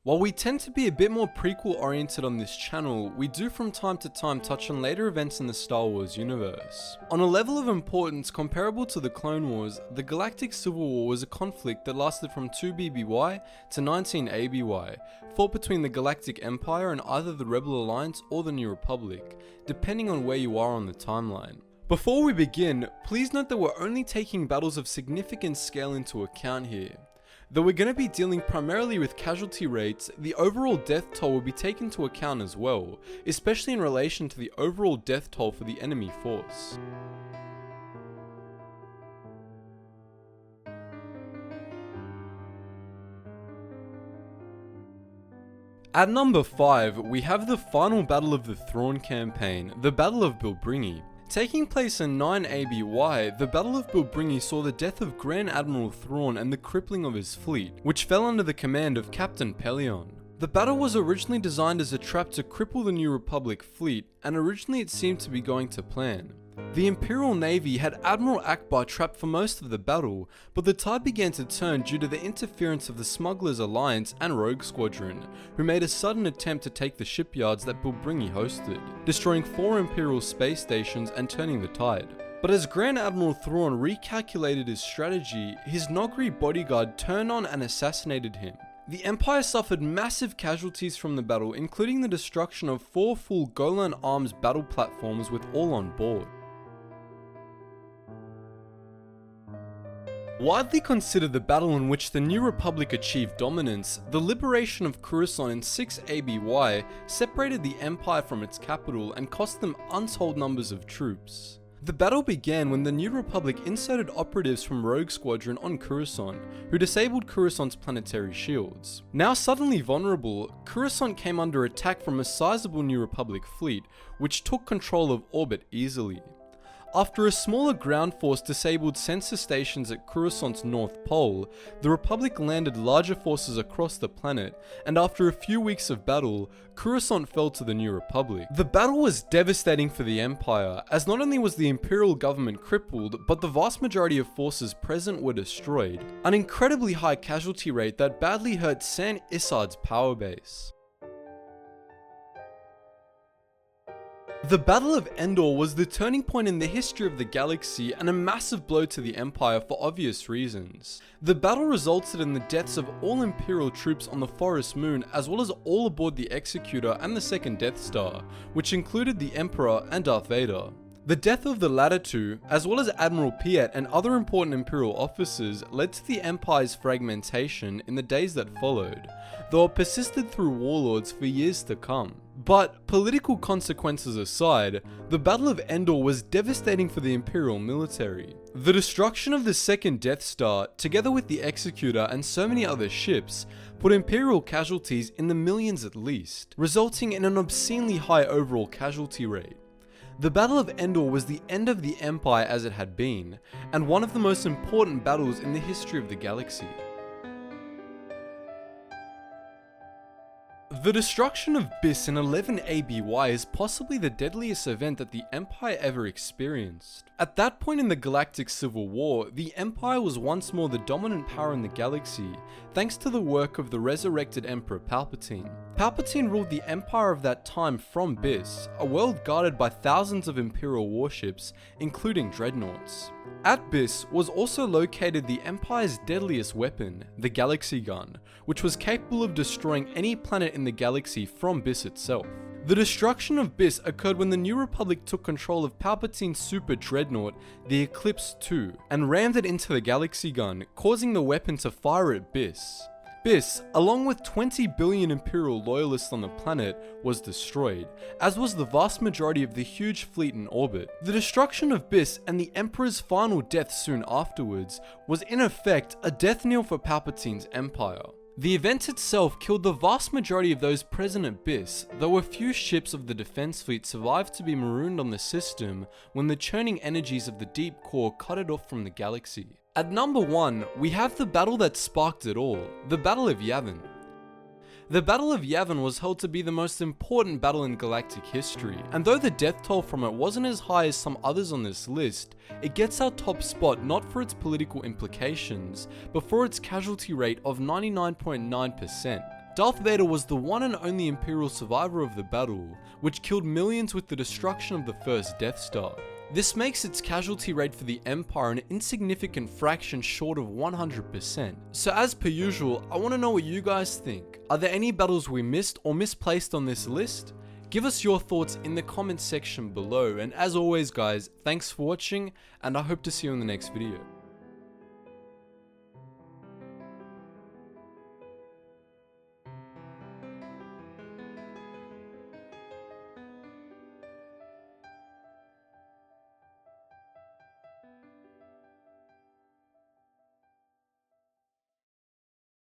While we tend to be a bit more prequel oriented on this channel, we do from time to time touch on later events in the Star Wars universe. On a level of importance comparable to the Clone Wars, the Galactic Civil War was a conflict that lasted from 2 BBY to 19 ABY, fought between the Galactic Empire and either the Rebel Alliance or the New Republic, depending on where you are on the timeline. Before we begin, please note that we're only taking battles of significant scale into account here. Though we're going to be dealing primarily with casualty rates, the overall death toll will be taken into account as well, especially in relation to the overall death toll for the enemy force. At number 5, we have the final battle of the Thrawn campaign, the Battle of Bilbringi. Taking place in 9 ABY, the Battle of Bilbringi saw the death of Grand Admiral Thrawn and the crippling of his fleet, which fell under the command of Captain Pellaeon. The battle was originally designed as a trap to cripple the New Republic fleet, and originally it seemed to be going to plan. The Imperial Navy had Admiral Akbar trapped for most of the battle, but the tide began to turn due to the interference of the Smugglers Alliance and Rogue Squadron, who made a sudden attempt to take the shipyards that Bilbringi hosted, destroying 4 Imperial space stations and turning the tide. But as Grand Admiral Thrawn recalculated his strategy, his Noghri bodyguard turned on and assassinated him. The Empire suffered massive casualties from the battle, including the destruction of 4 full Golan Arms battle platforms with all on board. Widely considered the battle in which the New Republic achieved dominance, the liberation of Coruscant in 6 ABY separated the Empire from its capital and cost them untold numbers of troops. The battle began when the New Republic inserted operatives from Rogue Squadron on Coruscant, who disabled Coruscant's planetary shields. Now suddenly vulnerable, Coruscant came under attack from a sizable New Republic fleet, which took control of orbit easily. After a smaller ground force disabled sensor stations at Coruscant's North Pole, the Republic landed larger forces across the planet, and after a few weeks of battle, Coruscant fell to the New Republic. The battle was devastating for the Empire, as not only was the Imperial government crippled, but the vast majority of forces present were destroyed, an incredibly high casualty rate that badly hurt San Issad's power base. The Battle of Endor was the turning point in the history of the galaxy and a massive blow to the Empire for obvious reasons. The battle resulted in the deaths of all Imperial troops on the Forest Moon, as well as all aboard the Executor and the second Death Star, which included the Emperor and Darth Vader. The death of the latter two, as well as Admiral Piet and other important Imperial officers, led to the Empire's fragmentation in the days that followed, though it persisted through warlords for years to come. But, political consequences aside, the Battle of Endor was devastating for the Imperial military. The destruction of the second Death Star, together with the Executor and so many other ships, put Imperial casualties in the millions at least, resulting in an obscenely high overall casualty rate. The Battle of Endor was the end of the Empire as it had been, and one of the most important battles in the history of the galaxy. The destruction of Byss in 11 ABY is possibly the deadliest event that the Empire ever experienced. At that point in the Galactic Civil War, the Empire was once more the dominant power in the galaxy, thanks to the work of the resurrected Emperor Palpatine. Palpatine ruled the Empire of that time from Byss, a world guarded by thousands of Imperial warships, including dreadnoughts. At Byss was also located the Empire's deadliest weapon, the Galaxy Gun, which was capable of destroying any planet in the galaxy from Byss itself. The destruction of Byss occurred when the New Republic took control of Palpatine's super dreadnought, the Eclipse II, and rammed it into the Galaxy Gun, causing the weapon to fire at Byss. Byss, along with 20 billion Imperial loyalists on the planet, was destroyed, as was the vast majority of the huge fleet in orbit. The destruction of Byss and the Emperor's final death soon afterwards was in effect a death knell for Palpatine's empire. The event itself killed the vast majority of those present at Byss, though a few ships of the defense fleet survived to be marooned on the system when the churning energies of the deep core cut it off from the galaxy. At number 1, we have the battle that sparked it all, the Battle of Yavin. The Battle of Yavin was held to be the most important battle in galactic history, and though the death toll from it wasn't as high as some others on this list, it gets our top spot not for its political implications, but for its casualty rate of 99.9%. Darth Vader was the one and only Imperial survivor of the battle, which killed millions with the destruction of the first Death Star. This makes its casualty rate for the Empire an insignificant fraction short of 100%. So as per usual, I want to know what you guys think. Are there any battles we missed or misplaced on this list? Give us your thoughts in the comments section below, and as always guys, thanks for watching, and I hope to see you in the next video.